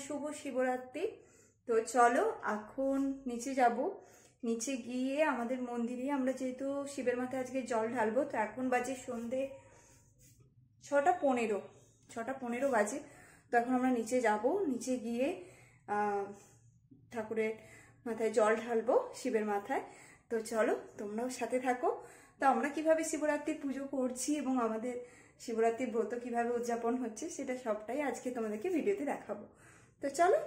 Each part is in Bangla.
শুভ শিবরাত্রি। তো চলো এখন নিচে যাব, নিচে গিয়ে আমাদের মন্দিরে আমরা যেহেতু শিবের মাথায় আজকে জল ঢালবো, তো এখন বাজে সন্ধে 6:15 বাজে। তো এখন আমরা নিচে যাব, নিচে গিয়ে ঠাকুরের মাথায় জল ঢালবো শিবের মাথায়। তো চলো তোমরাও সাথে থাকো। তো আমরা কিভাবে শিবরাত্রির পুজো করছি এবং আমাদের শিবরাত্রির ব্রত কিভাবে উদযাপন হচ্ছে সেটা সবটাই আজকে তোমাদেরকে ভিডিওতে দেখাবো। তো চলো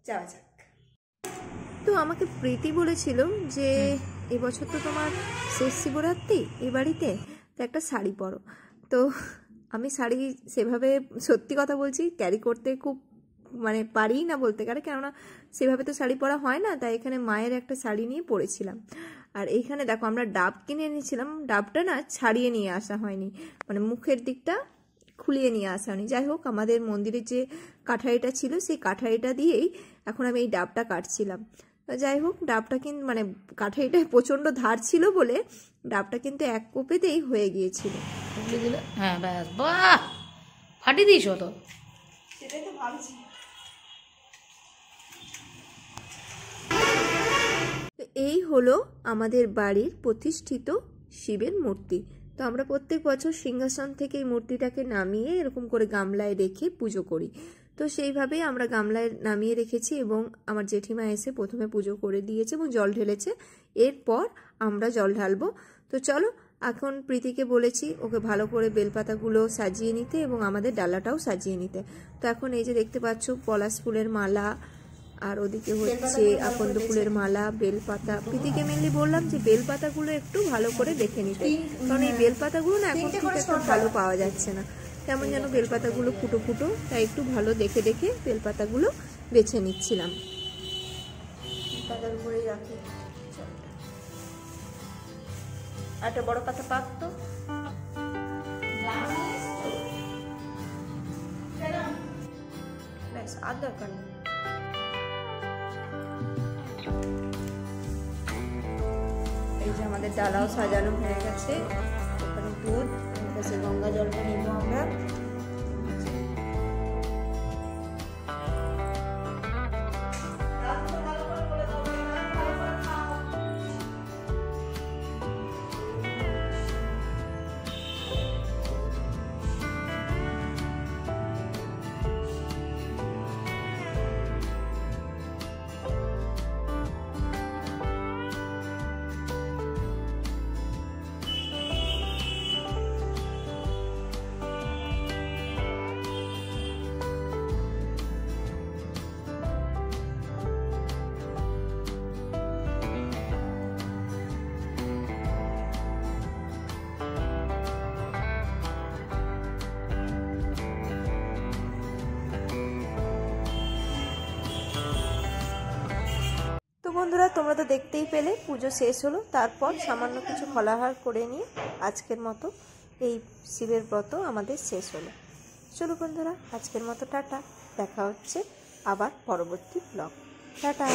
যাওয়া যাক। তো আমাকে প্রীতি বলেছিল যে এবছর তো তোমার শেষ শিবরাত্রি এই বাড়িতে, তো একটা শাড়ি পরো। তো আমি শাড়ি সেভাবে সত্যি কথা বলছি ক্যারি করতে খুব পারি না বলতে গেলে, কেননা সেভাবে তো শাড়ি পরা হয় না। তাই এখানে মায়ের একটা শাড়ি নিয়ে পরেছিলাম। আর এইখানে দেখো আমরা ডাব কিনে এনেছিলাম, ডাবটা না ছাড়িয়ে নিয়ে আসা হয়নি, মুখের দিকটা খুলিয়ে নিয়ে আসা হয়নি। যাই হোক, আমাদের মন্দিরের যে কাঠারিটা ছিল সেই কাঠারিটা দিয়েই এখন আমি এই ডাবটা কাটছিলাম। যাই হোক, ডাবটা কিন্তু কাঠারিটা প্রচণ্ড ধার ছিল বলে ডাবটা কিন্তু এক কোপেতেই হয়ে গিয়েছিল। হ্যাঁ ব্যাস, বাহ ফাটিয়ে দিয়েছ তো, সেটাই তো ভাবছি। এই হলো আমাদের বাড়ির প্রতিষ্ঠিত শিবের মূর্তি। তো আমরা প্রত্যেক বছর সিংহাসন থেকে এই মূর্তিটাকে নামিয়ে এরকম করে গামলায় রেখে পুজো করি। তো সেইভাবেই আমরা গামলায় নামিয়ে রেখেছি এবং আমার জেঠিমা এসে প্রথমে পুজো করে দিয়েছে এবং জল ঢেলেছে, এরপর আমরা জল ঢালবো। তো চলো এখন প্রীতিকে বলেছি ওকে ভালো করে বেলপাতাগুলো সাজিয়ে নিতে এবং আমাদের ডালাটাও সাজিয়ে নিতে। তো এখন এই যে দেখতে পাচ্ছ পলাশ ফুলের মালা, আর ওদিকে হচ্ছে আকন্দ ফুলের মালা, বেলপাতা। প্রীতিকে মেনলি বললাম যে বেলপাতাগুলো একটু ভালো করে দেখে নিতে, কারণ এই বেলপাতাগুলো না এখন ঠিক একটু ভালো পাওয়া যাচ্ছে না, কেমন যেন বেলপাতাগুলো ফুটো ফুটো, তাই একটু ভালো দেখে দেখে বেলপাতাগুলো বেছে নিচ্ছিলাম। পাতার উপরেই রাখি, একটা বড় পাতা পাক তো ব্যাস, আর দরকার নেই। এই যে আমাদের ডালাও সাজানো হয়ে গেছে, ওখানে দুধ, পাশে গঙ্গা জলটা নিব আমরা। বন্ধুরা, তোমরা তো দেখতেই পেলে পুজো শেষ হলো, তারপর সামান্য কিছু ফলাহার করে নিয়ে আজকের মতো এই শিবের ব্রত আমাদের শেষ হলো। চলো বন্ধুরা, আজকের মতো টাটা, দেখা হচ্ছে আবার পরবর্তী ব্লগ। টাটা।